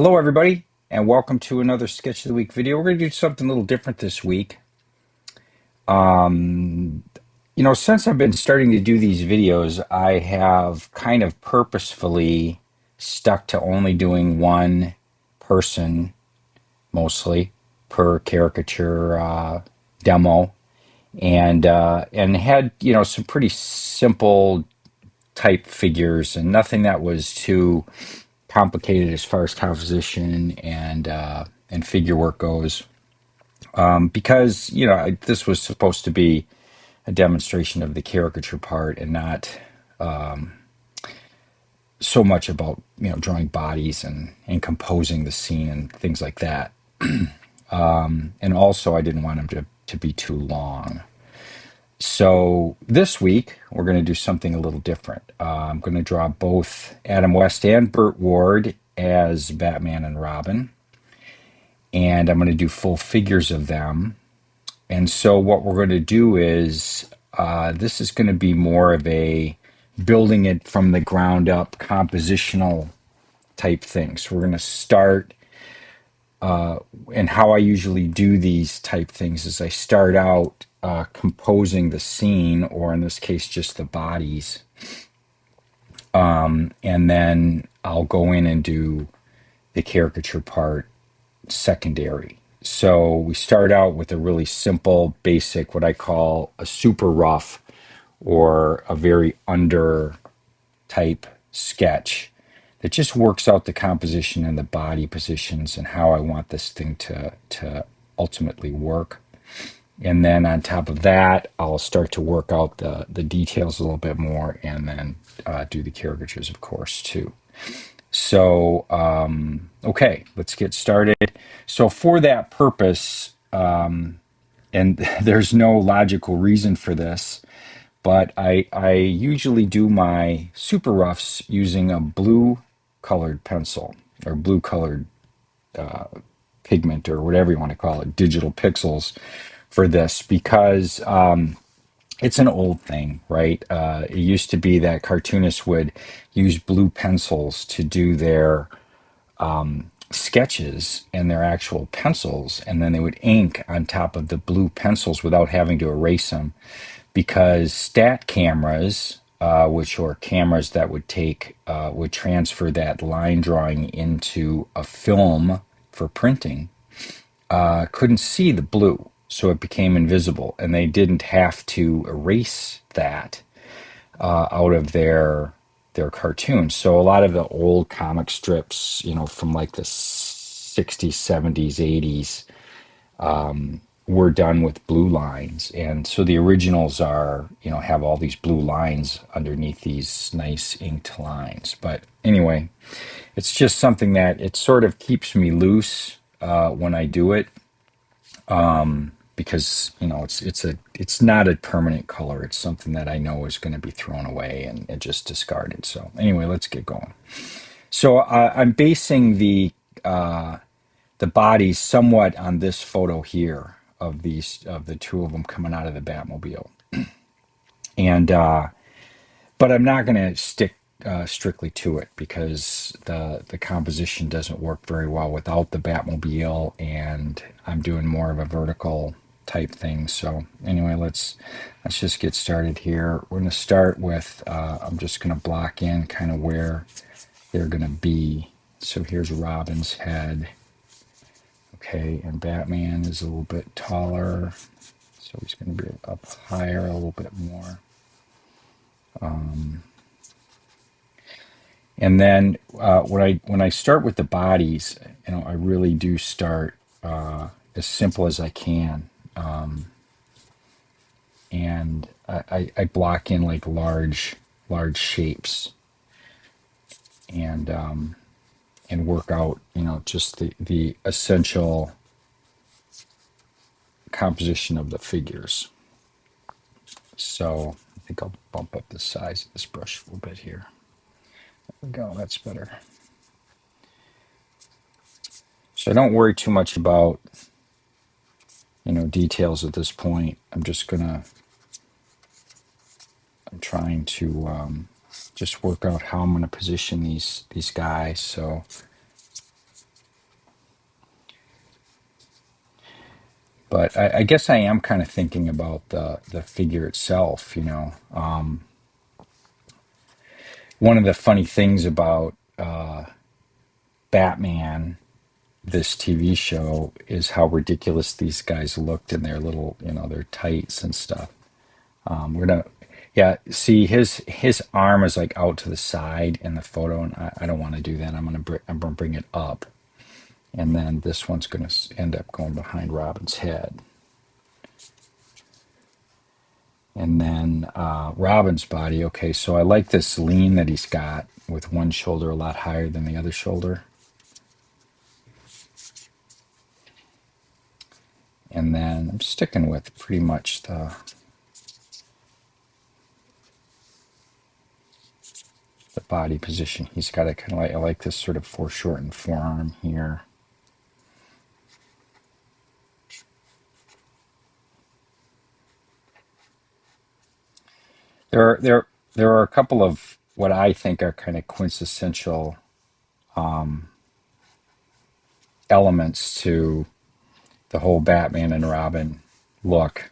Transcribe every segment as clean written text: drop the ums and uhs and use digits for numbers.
Hello, everybody, and welcome to another Sketch of the Week video. We're going to do something a little different this week. Since I've been starting to do these videos, I have kind of purposefully stuck to only doing one person, mostly, per caricature demo, and had some pretty simple type figures and nothing that was too complicated as far as composition and figure work goes. Because this was supposed to be a demonstration of the caricature part and not so much about drawing bodies and composing the scene and things like that. And also, I didn't want them to be too long. So this week we're going to do something a little different. I'm going to draw both Adam West and Burt Ward as Batman and Robin, and I'm going to do full figures of them. And so what we're going to do is this is going to be more of a building it from the ground up compositional type thing. So we're going to start, and how I usually do these type things is I start out composing the scene, or in this case, just the bodies. And then I'll go in and do the caricature part secondary. So we start out with a really simple, basic, what I call a super rough or a very under type sketch that just works out the composition and the body positions and how I want this thing to ultimately work. And then on top of that, I'll start to work out the details a little bit more, and then do the caricatures, of course, too. So, okay, let's get started. So for that purpose, and there's no logical reason for this, but I usually do my super roughs using a blue colored pencil or blue colored pigment or whatever you want to call it, digital pixels for this because it's an old thing, right? It used to be that cartoonists would use blue pencils to do their sketches and their actual pencils, and then they would ink on top of the blue pencils without having to erase them because stat cameras, which are cameras that would transfer that line drawing into a film for printing, couldn't see the blue, so it became invisible, and they didn't have to erase that out of their cartoons. So a lot of the old comic strips, from like the 60s, 70s, 80s, were done with blue lines. And so the originals have all these blue lines underneath these nice inked lines. But anyway, it's just something that it sort of keeps me loose when I do it. Because it's not a permanent color. It's something that I know is going to be thrown away and just discarded. So anyway, let's get going. So I'm basing the bodies somewhat on this photo here of the two of them coming out of the Batmobile, and but I'm not going to stick strictly to it because the composition doesn't work very well without the Batmobile, and I'm doing more of a vertical type thing. So anyway, let's just get started here. We're going to start with I'm just going to block in kind of where they're going to be. So here's Robin's head. Okay, and Batman is a little bit taller, so he's going to be up higher a little bit more. And then when I start with the bodies, I really do start as simple as I can, and I block in like large shapes, and work out just the essential composition of the figures. So I think I'll bump up the size of this brush a little bit here. There we go, that's better. So I don't worry too much about details at this point. I'm trying to just work out how I'm gonna position these guys. So But I guess I am kind of thinking about the figure itself. One of the funny things about Batman, this TV show, is how ridiculous these guys looked in their little, their tights and stuff. We're gonna, yeah. See, his arm is like out to the side in the photo, and I don't want to do that. I'm gonna bring it up, and then this one's gonna end up going behind Robin's head, and then Robin's body. Okay, so I like this lean that he's got with one shoulder a lot higher than the other shoulder, and then I'm sticking with pretty much the body position. He's got a kind of like, I like this sort of foreshortened forearm here. There are a couple of what I think are kind of quintessential elements to the whole Batman and Robin look.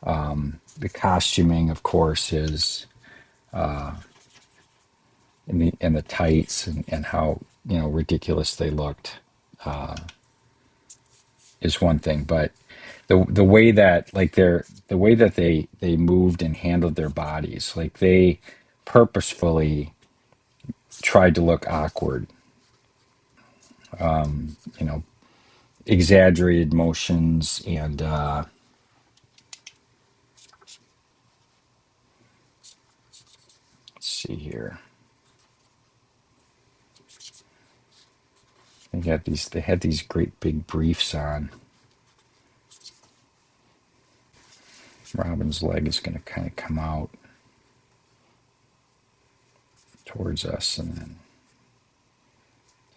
The costuming, of course, is in the tights and how ridiculous they looked is one thing, but the way that like the way that they moved and handled their bodies, like they purposefully tried to look awkward, you know, exaggerated motions and let's see here. They had these great big briefs on. Robin's leg is going to kind of come out towards us, and then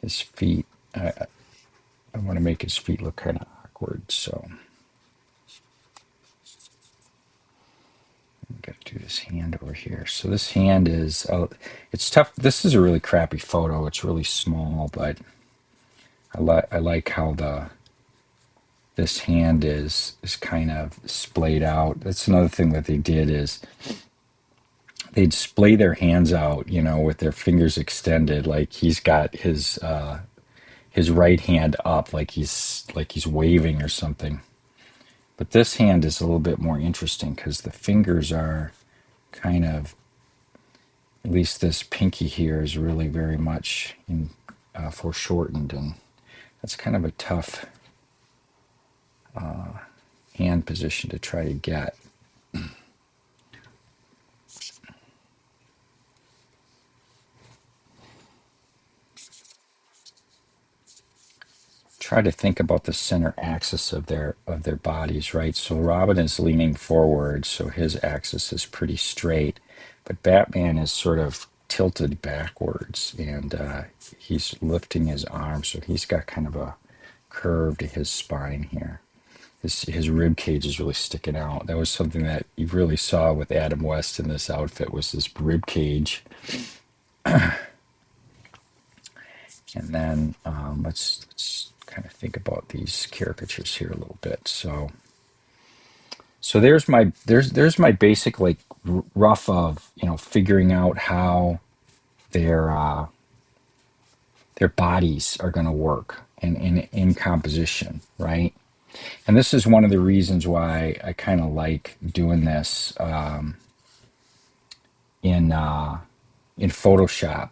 his feet. I want to make his feet look kind of awkward, so I've got to do this hand over here. So this hand is, it's tough. This is a really crappy photo. It's really small, but I like how this hand is kind of splayed out. That's another thing that they did is they'd splay their hands out, with their fingers extended, like he's got his right hand up, like he's waving or something. But this hand is a little bit more interesting because the fingers are kind of, at least this pinky here is really very much foreshortened, and that's kind of a tough hand position to try to get. Try to think about the center axis of their bodies, right? So Robin is leaning forward, so his axis is pretty straight, but Batman is sort of tilted backwards, and he's lifting his arm, so he's got kind of a curve to his spine here. His rib cage is really sticking out. That was something that you really saw with Adam West in this outfit, was this rib cage. And then let's kind of think about these caricatures here a little bit. So there's my basic like rough of figuring out how their uh, their bodies are going to work in composition, right? And this is one of the reasons why I kind of like doing this in in Photoshop,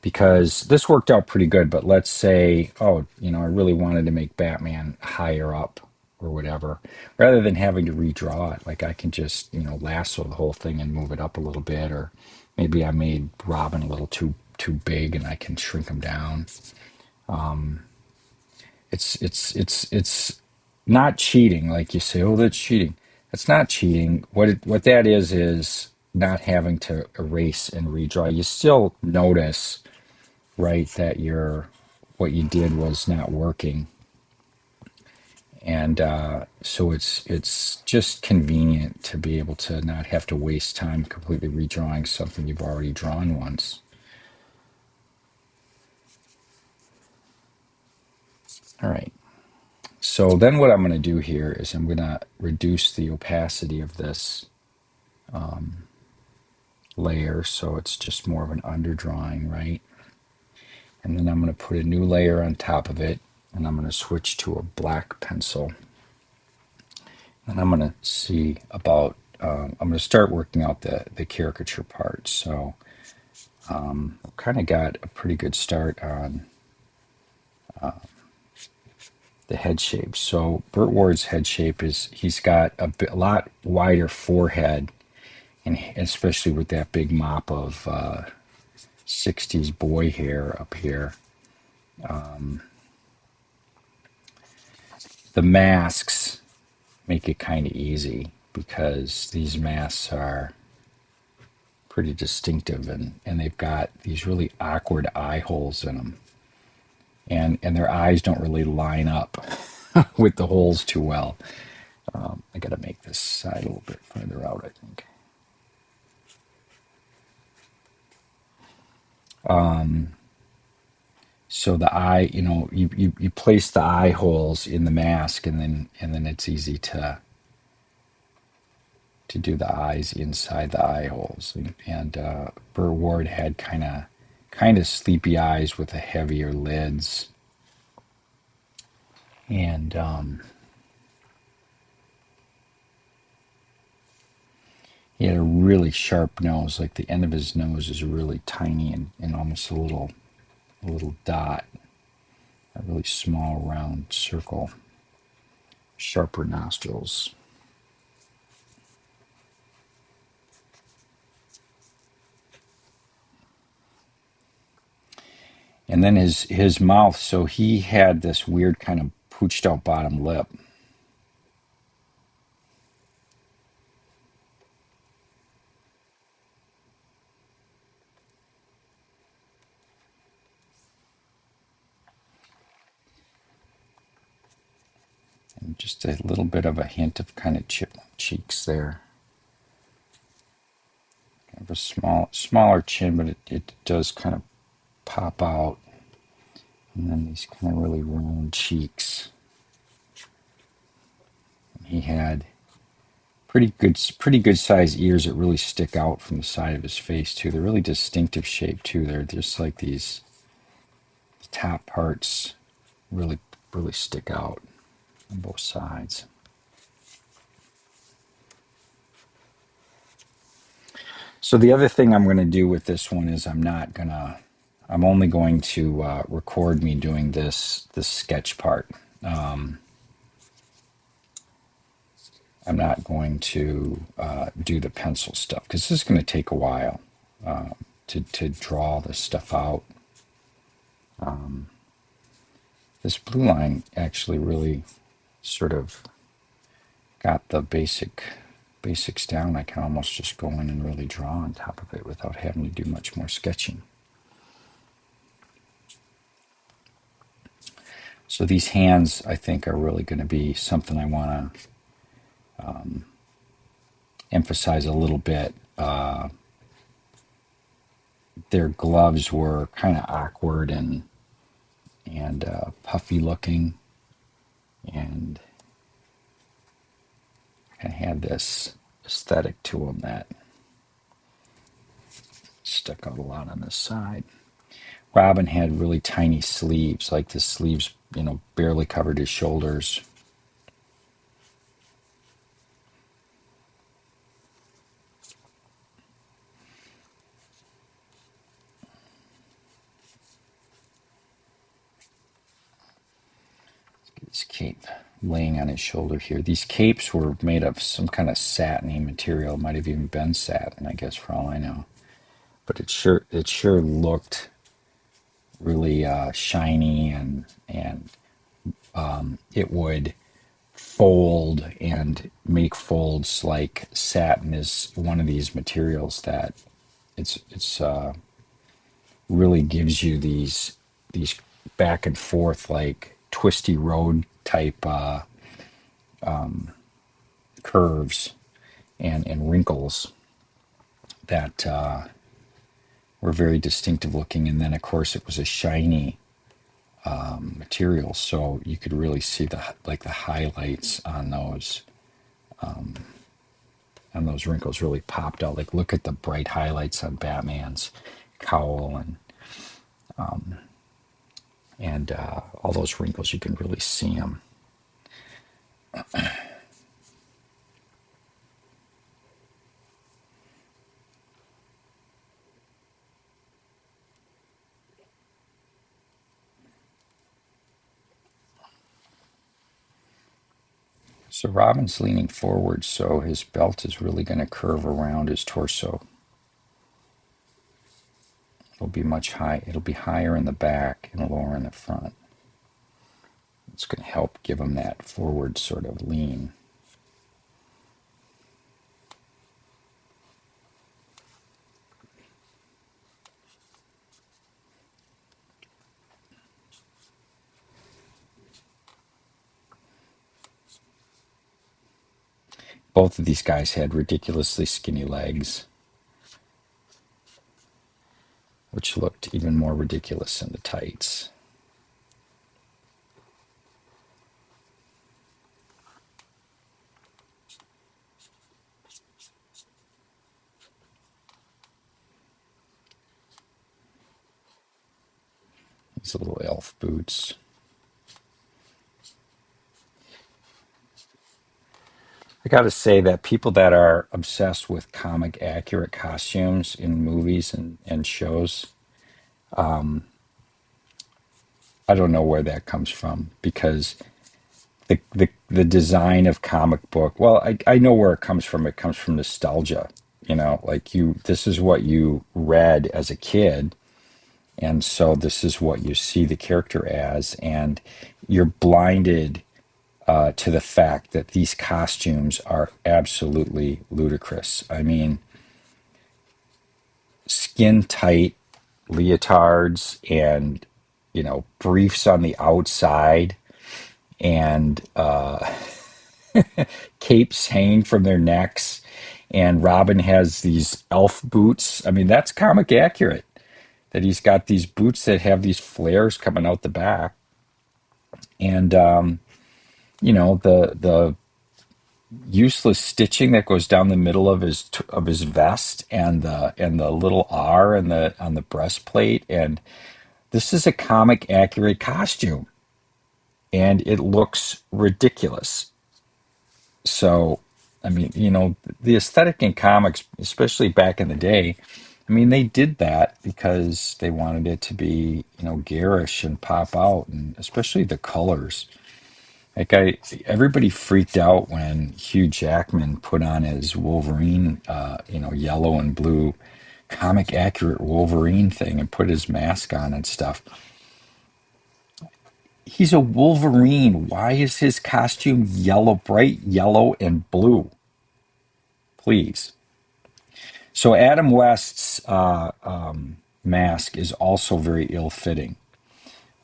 because this worked out pretty good. But let's say, oh, I really wanted to make Batman higher up or whatever, rather than having to redraw it. Like I can just lasso the whole thing and move it up a little bit, or maybe I made Robin a little too big and I can shrink him down. It's not cheating, like you say. Oh, that's cheating. That's not cheating. What that is not having to erase and redraw. You still notice, right, that what you did was not working, and so it's just convenient to be able to not have to waste time completely redrawing something you've already drawn once. All right. So then what I'm going to do here is I'm going to reduce the opacity of this layer so it's just more of an underdrawing, right? And then I'm going to put a new layer on top of it, and I'm going to switch to a black pencil. And I'm going to see about, I'm going to start working out the caricature part. So I've kind of got a pretty good start on the head shape. So Burt Ward's head shape is he's got a lot wider forehead, and especially with that big mop of 60s boy hair up here. The masks make it kind of easy because these masks are pretty distinctive, and they've got these really awkward eye holes in them, and their eyes don't really line up with the holes too well. I got to make this side a little bit further out, I think. So the eye, you place the eye holes in the mask, and then it's easy to do the eyes inside the eye holes. And Burt Ward had kind of sleepy eyes with a heavier lids, and he had a really sharp nose. Like the end of his nose is really tiny and almost a little dot, a really small round circle. Sharper nostrils. And then his mouth, so he had this weird kind of pooched out bottom lip. And just a little bit of a hint of kind of chipmunk cheeks there. Kind of a smaller chin, but it does kind of pop out. And then these kind of really round cheeks. And he had pretty good sized ears that really stick out from the side of his face too. They're really distinctive shape too. They're just like these top parts really really stick out on both sides. So the other thing I'm going to do with this one is I'm only going to record me doing this sketch part. I'm not going to do the pencil stuff because this is going to take a while to draw this stuff out. This blue line actually really sort of got the basics down. I can almost just go in and really draw on top of it without having to do much more sketching. So these hands, I think, are really going to be something I want to emphasize a little bit. Their gloves were kind of awkward and puffy looking, and kind of had this aesthetic to them that stuck out a lot on this side. Robin had really tiny sleeves, like the sleeves, barely covered his shoulders. His cape laying on his shoulder here. These capes were made of some kind of satiny material. Might have even been satin, I guess, for all I know. But it sure looked really shiny, and it would fold and make folds like satin is one of these materials that it's really gives you these back and forth like twisty road type curves and wrinkles that were very distinctive looking. And then of course it was a shiny materials, so you could really see the highlights on those wrinkles really popped out. Like look at the bright highlights on Batman's cowl and all those wrinkles. You can really see them. So Robin's leaning forward, so his belt is really going to curve around his torso. It'll be much high. It'll be higher in the back and lower in the front. It's going to help give him that forward sort of lean. Both of these guys had ridiculously skinny legs, which looked even more ridiculous in the tights. These little elf boots. I got to say that people that are obsessed with comic accurate costumes in movies and shows, I don't know where that comes from because the design of comic book, well, I know where it comes from. It comes from nostalgia. Like this is what you read as a kid, and so this is what you see the character as, and you're blinded to the fact that these costumes are absolutely ludicrous. I mean, skin tight leotards and briefs on the outside and capes hanging from their necks, and Robin has these elf boots. I mean, that's comic accurate, that he's got these boots that have these flares coming out the back, and the useless stitching that goes down the middle of his vest, and the little R and the on the breastplate. And this is a comic accurate costume, and it looks ridiculous. So, I mean, the aesthetic in comics, especially back in the day, I mean, they did that because they wanted it to be, garish and pop out, and especially the colors. Like everybody freaked out when Hugh Jackman put on his Wolverine, yellow and blue comic accurate Wolverine thing and put his mask on and stuff. He's a Wolverine. Why is his costume yellow, bright yellow and blue? Please. So Adam West's mask is also very ill-fitting.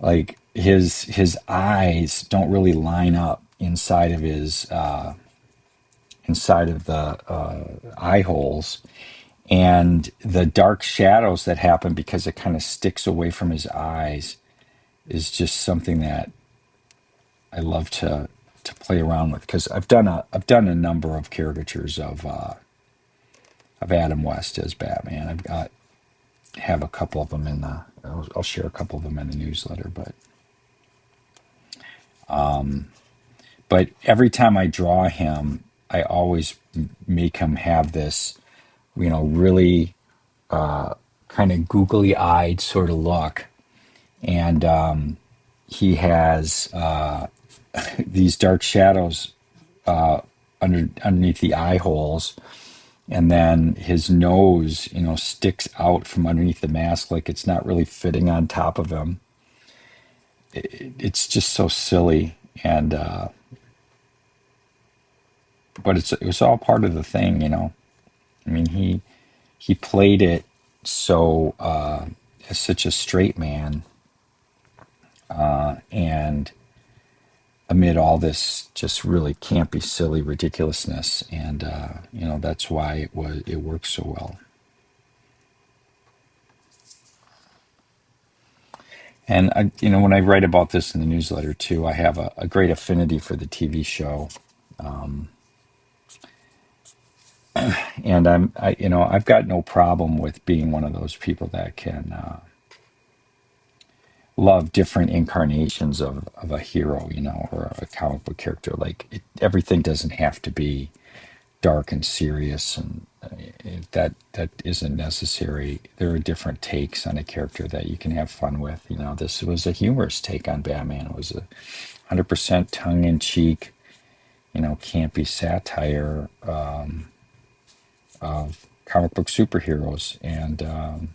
Like his eyes don't really line up inside of the eye holes, and the dark shadows that happen because it kind of sticks away from his eyes is just something that I love to play around with, because I've done a number of caricatures of Adam West as Batman. Have a couple of them in the I'll share a couple of them in the newsletter, but every time I draw him, I always make him have this, really kind of googly eyed sort of look. And he has these dark shadows underneath the eye holes. And then his nose, sticks out from underneath the mask like it's not really fitting on top of him. It's just so silly. And, but it was all part of the thing. I mean, he played it so as such a straight man, and amid all this just really campy, silly ridiculousness, and that's why it works so well. And when I write about this in the newsletter too, I have a great affinity for the TV show, and I've got no problem with being one of those people that can love different incarnations of a hero, or a comic book character. Like everything doesn't have to be dark and serious, and that isn't necessary. There are different takes on a character that you can have fun with. This was a humorous take on Batman. It was 100% tongue in cheek, campy satire of comic book superheroes, and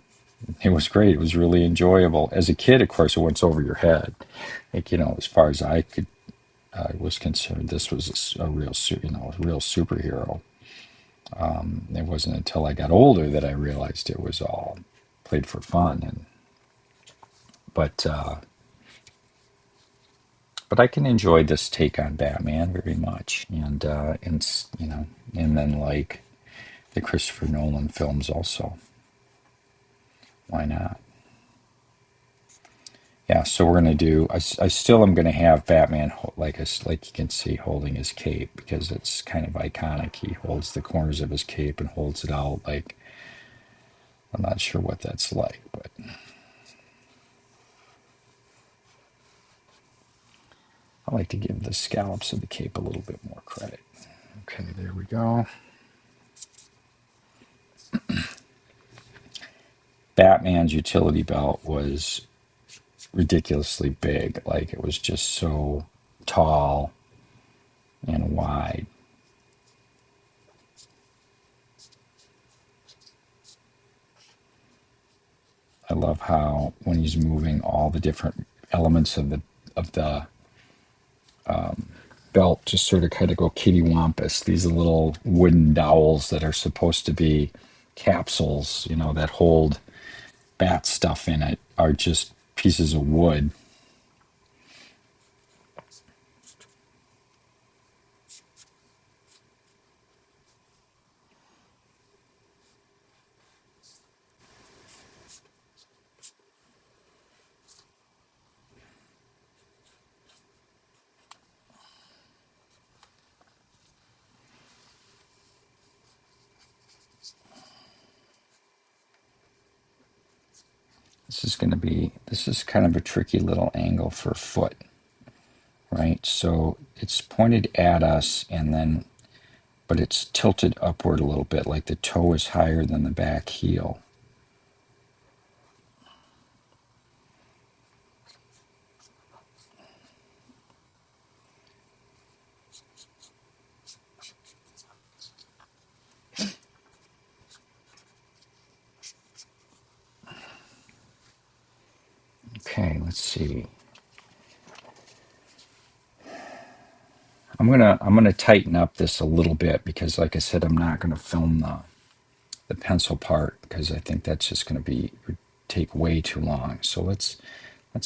it was great. It was really enjoyable. As a kid, of course, it went over your head. Like, as far as I was concerned, this was a real, a real superhero. It wasn't until I got older that I realized it was all played for fun, but but I can enjoy this take on Batman very much, and then like the Christopher Nolan films also. Why not? Yeah, so we're gonna do. I still am gonna have Batman like you can see holding his cape because it's kind of iconic. He holds the corners of his cape and holds it out like I'm not sure what that's like, but I like to give the scallops of the cape a little bit more credit. Okay, there we go. Batman's utility belt was ridiculously big. Like it was just so tall and wide. I love how when he's moving all the different elements of the belt just sort of kind of go kittywampus. These little wooden dowels that are supposed to be capsules, that hold bat stuff in it, are just pieces of wood. This is kind of a tricky little angle for a foot, right? So it's pointed at us but it's tilted upward a little bit, like the toe is higher than the back heel. Okay, let's see. I'm gonna tighten up this a little bit because, like I said, I'm not gonna film the pencil part because I think that's just gonna take way too long. So let's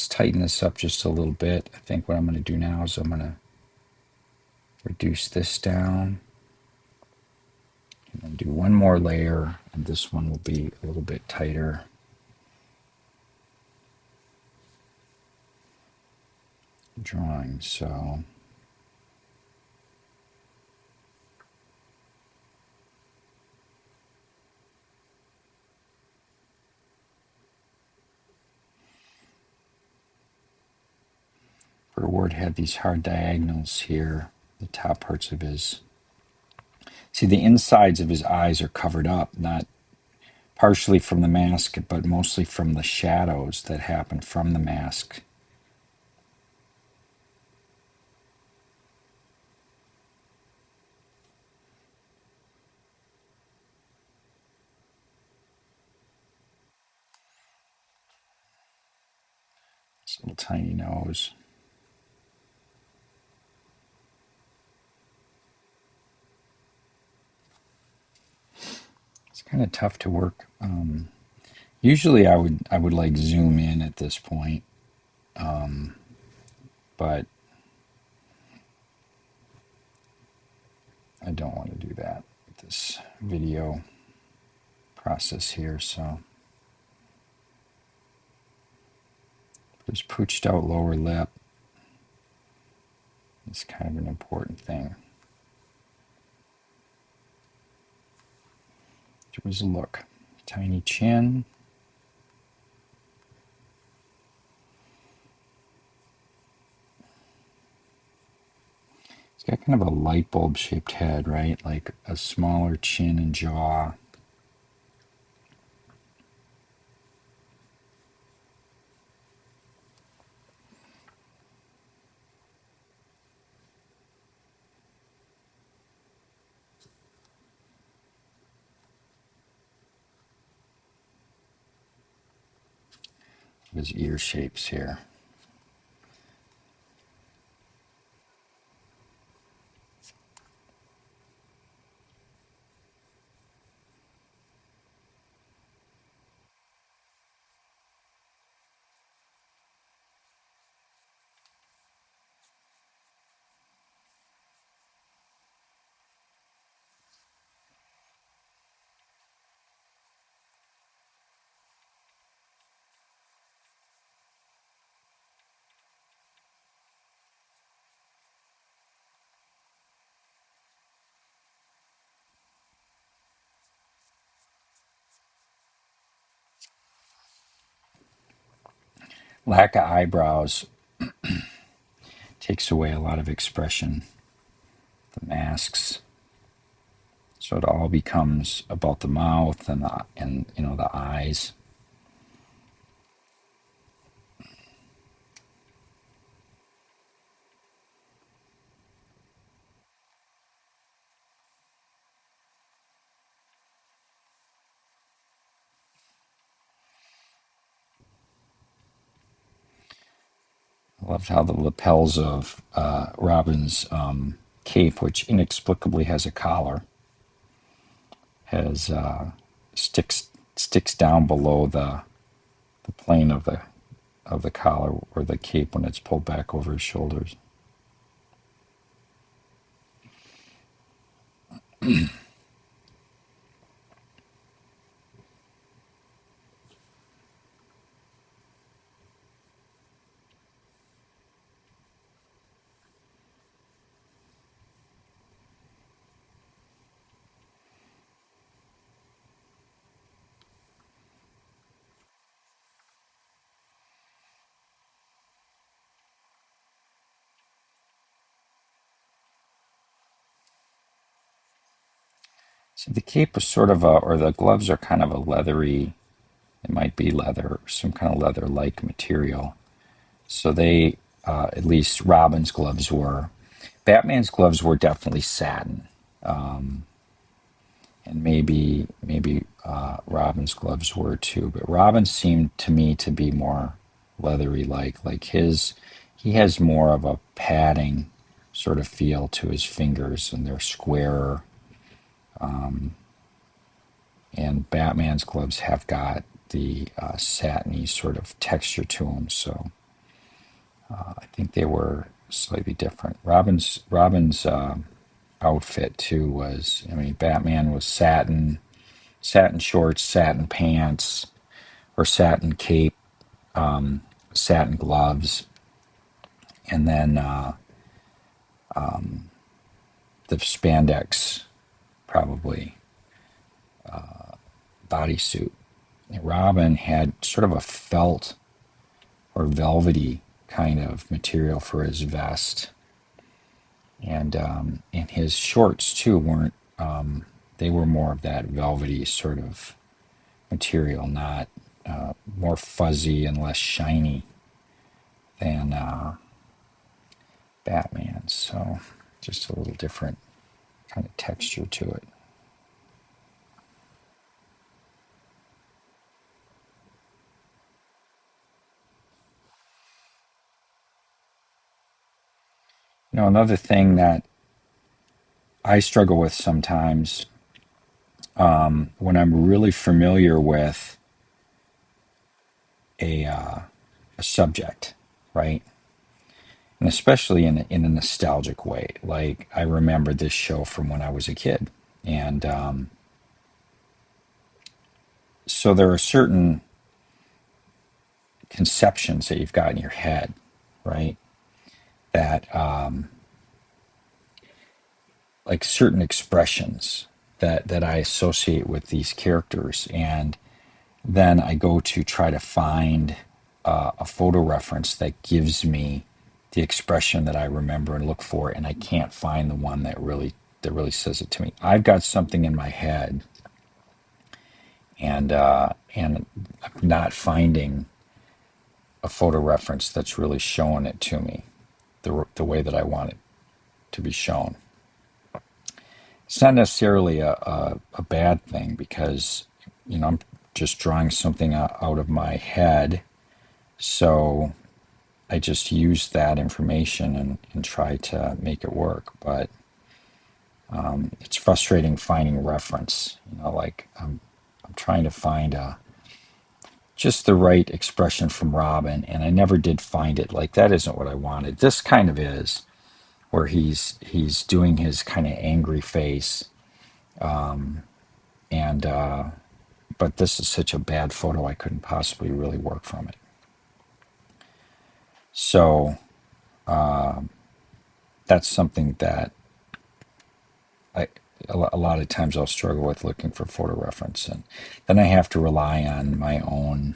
tighten this up just a little bit. I think what I'm gonna do now is I'm gonna reduce this down and then do one more layer, and this one will be a little bit tighter. Drawing, so Burt had these hard diagonals here, the top parts of his. See, the insides of his eyes are covered up, not partially from the mask, but mostly from the shadows that happen from the mask. This little tiny nose. It's kind of tough to work. Usually, I would like zoom in at this point, but I don't want to do that with this video process here. So This pooched out lower lip is kind of an important thing. There was a look. Tiny chin. He's got kind of a light bulb shaped head, right? Like a smaller chin and jaw. His ear shapes here. Lack of eyebrows takes away a lot of expression. The masks. So it all becomes about the mouth and the eyes. I loved how the lapels of Robin's cape, which inexplicably has a collar, has sticks down below the plane of the collar or the cape when it's pulled back over his shoulders. So the cape was sort of or the gloves are kind of a leathery. It might be leather, some kind of leather-like material. So they, at least Robin's gloves were. Batman's gloves were definitely satin, and maybe Robin's gloves were too. But Robin seemed to me to be more leathery-like. Like he has more of a padding sort of feel to his fingers, and they're squarer. And Batman's gloves have got the satiny sort of texture to them. So I think they were slightly different. Robin's outfit too was, I mean, Batman was satin shorts, satin pants, or satin cape, satin gloves, and then the spandex, probably bodysuit. Robin had sort of a felt or velvety kind of material for his vest, and his shorts too weren't. They were more of that velvety sort of material, not more fuzzy and less shiny than Batman. So just a little different kind of texture to it. Another thing that I struggle with sometimes when I'm really familiar with a subject, right? And especially in a nostalgic way. Like I remember this show from when I was a kid, and so there are certain conceptions that you've got in your head, right? That like certain expressions that I associate with these characters, and then I go to try to find a photo reference that gives me the expression that I remember and look for, and I can't find the one that really says it to me. I've got something in my head, and I'm not finding a photo reference that's really showing it to me the way that I want it to be shown. It's not necessarily a bad thing because, I'm just drawing something out of my head. So I just use that information and try to make it work. But it's frustrating finding reference. Like I'm trying to find just the right expression from Robin, and I never did find it. Like that isn't what I wanted. This kind of is, where he's doing his kind of angry face, and but this is such a bad photo, I couldn't possibly really work from it. So that's something that I a lot of times I'll struggle with looking for photo reference, and then I have to rely on my own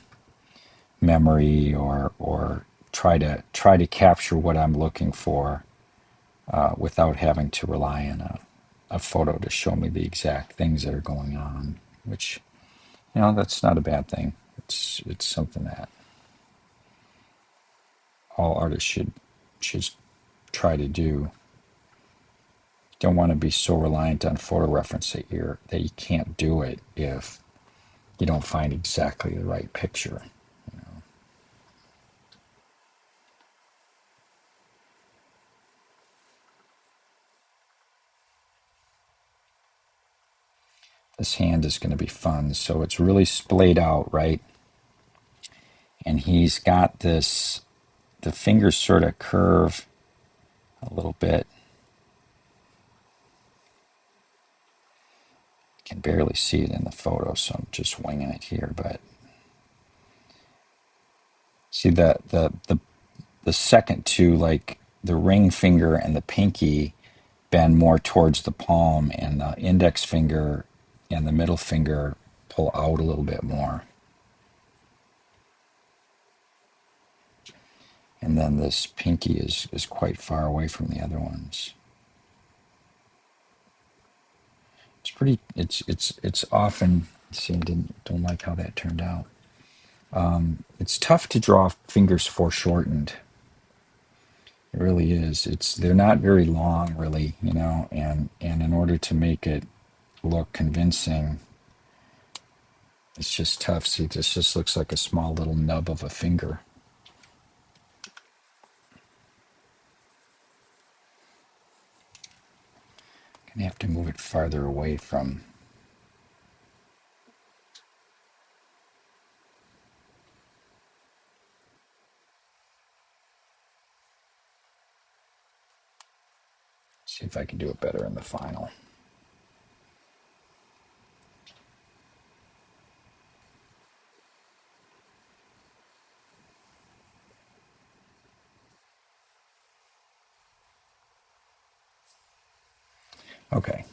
memory, or try to capture what I'm looking for, without having to rely on a photo to show me the exact things that are going on, which, that's not a bad thing. It's something that all artists should try to do. Don't want to be so reliant on photo reference that you can't do it if you don't find exactly the right picture. This hand is going to be fun. So it's really splayed out, right? And he's got the fingers sort of curve a little bit. Can barely see it in the photo, so I'm just winging it here. But see the second two, like the ring finger and the pinky, bend more towards the palm, and the index finger and the middle finger pull out a little bit more. And then this pinky is quite far away from the other ones. It's often, see, I don't like how that turned out. It's tough to draw fingers foreshortened. It really is. They're not very long, really, and in order to make it look convincing, it's just tough. See, this just looks like a small little nub of a finger. Gonna have to move it farther away from. See if I can do it better in the final. Okay.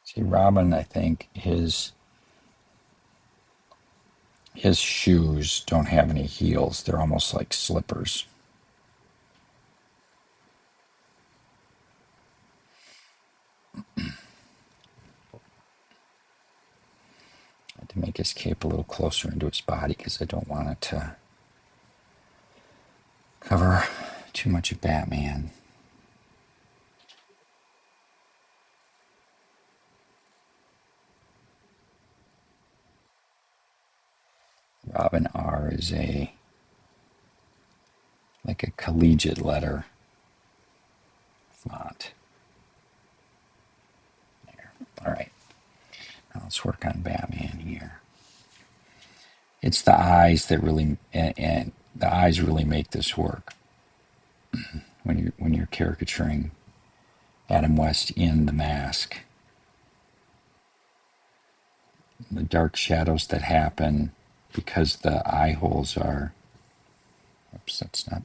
See, Robin, I think his shoes don't have any heels. They're almost like slippers. I had to make his cape a little closer into his body because I don't want it to cover too much of Batman. Robin R is like a collegiate letter font. There. All right. Now let's work on Batman here. It's the eyes that really and the eyes really make this work when you're caricaturing Adam West in The Mask. The dark shadows that happen because the eye holes are. Oops, that's not.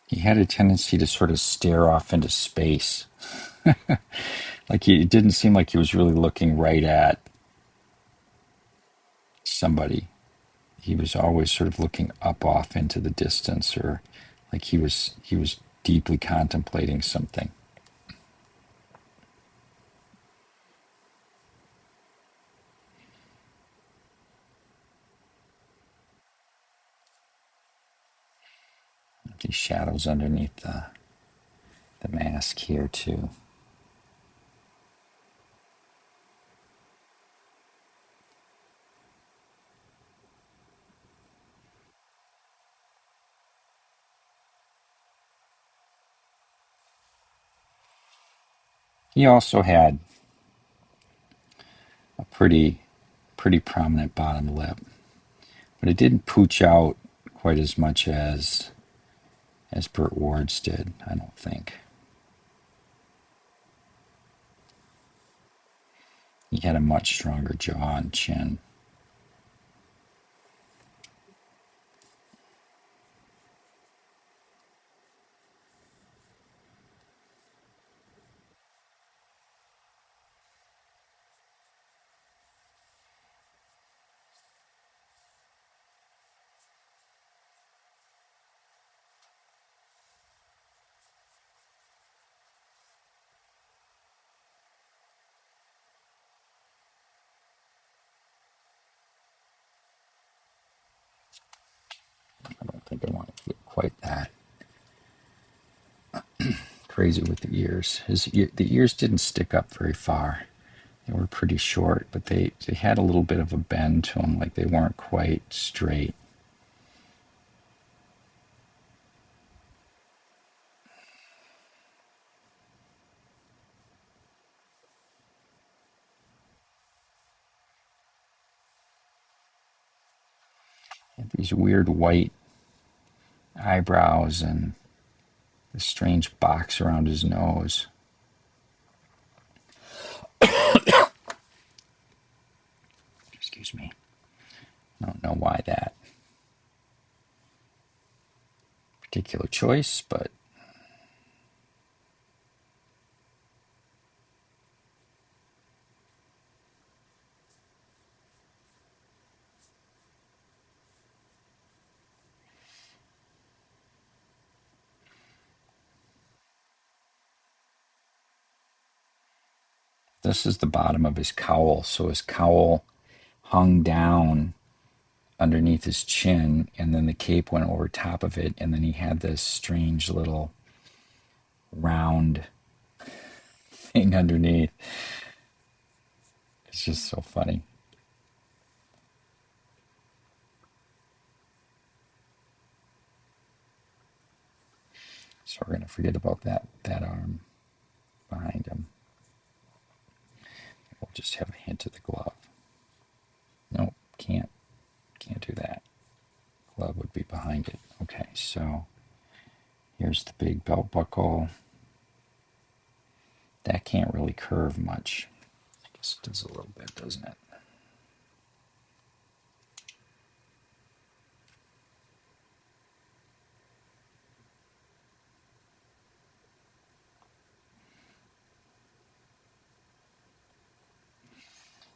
He had a tendency to sort of stare off into space. It didn't seem like he was really looking right at somebody. He was always sort of looking up off into the distance, or like he was deeply contemplating something. These shadows underneath the mask here too. He also had a pretty prominent bottom lip, but it didn't pooch out quite as much as Burt Ward's did, I don't think. He had a much stronger jaw and chin. I don't think I want to get quite that crazy with the ears. The ears didn't stick up very far. They were pretty short, but they had a little bit of a bend to them, like they weren't quite straight. Had these weird white eyebrows and this strange box around his nose. Excuse me. I don't know why that particular choice, but this is the bottom of his cowl. So his cowl hung down underneath his chin, and then the cape went over top of it, and then he had this strange little round thing underneath. It's just so funny. So we're gonna forget about that arm behind him. We'll just have a hint of the glove. Nope, can't do that. Glove would be behind it. Okay, so here's the big belt buckle. That can't really curve much. I guess it does a little bit, doesn't it?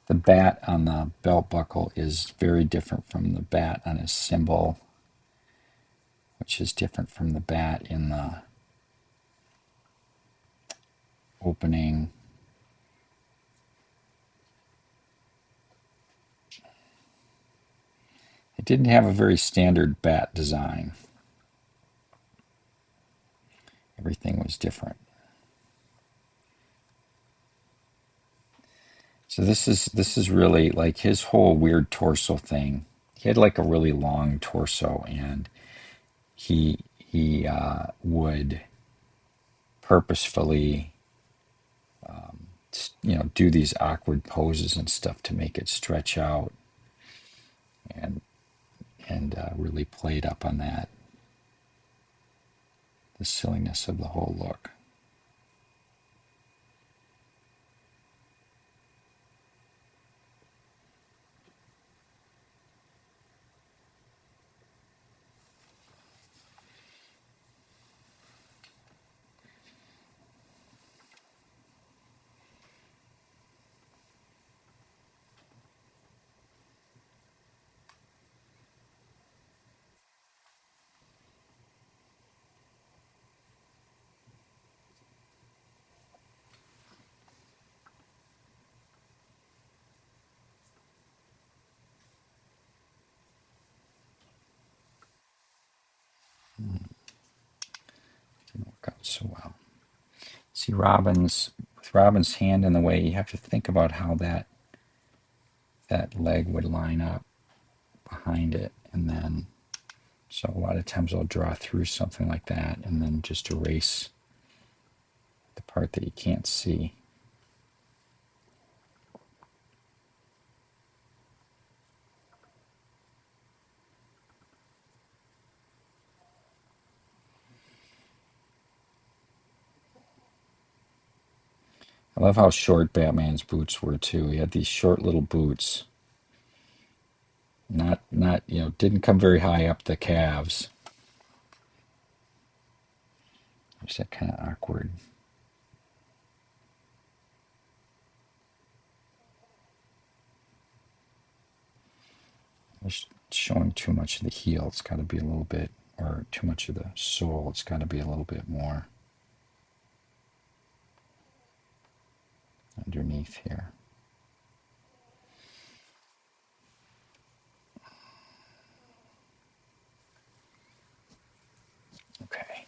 The bat on the belt buckle is very different from the bat on his symbol, which is different from the bat in the opening. It didn't have a very standard bat design. Everything was different. So this is really like his whole weird torso thing. He had like a really long torso, and he would purposefully do these awkward poses and stuff to make it stretch out and really played up on that, the silliness of the whole look. Didn't work out so well. See, with Robin's hand in the way, you have to think about how that leg would line up behind it, and then so a lot of times I'll draw through something like that and then just erase the part that you can't see. I love how short Batman's boots were too. He had these short little boots. Not didn't come very high up the calves. There's that kind of awkward. It's showing too much of the heel. It's got to be a little bit, or too much of the sole. It's got to be a little bit more underneath here. Okay.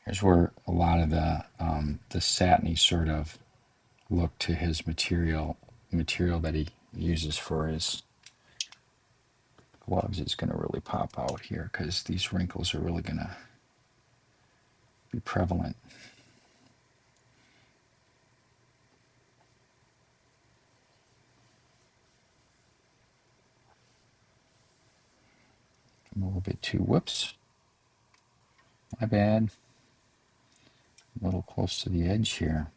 Here's where a lot of the satiny sort of look to his material that he uses for his gloves is going to really pop out here, because these wrinkles are really going to be prevalent. I'm a little bit too, whoops, my bad. A little close to the edge here.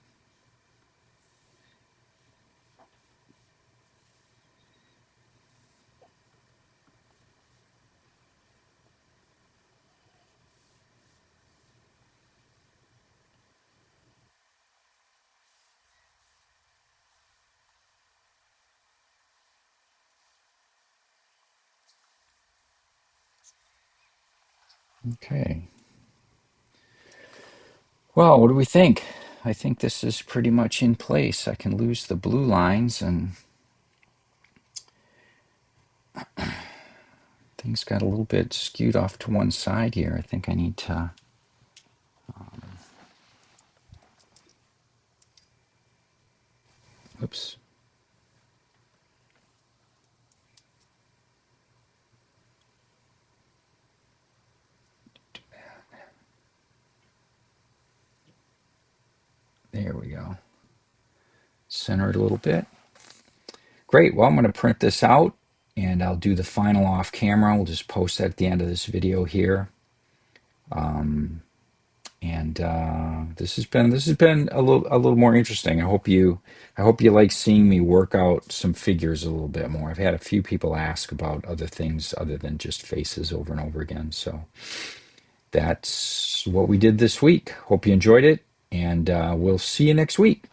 Okay. Well, what do we think? I think this is pretty much in place. I can lose the blue lines, and things got a little bit skewed off to one side here. I think I need to oops. There we go. Center it a little bit. Great. Well, I'm going to print this out, and I'll do the final off camera. We'll just post that at the end of this video here. And this has been a little more interesting. I hope you like seeing me work out some figures a little bit more. I've had a few people ask about other things other than just faces over and over again. So that's what we did this week. Hope you enjoyed it, and we'll see you next week.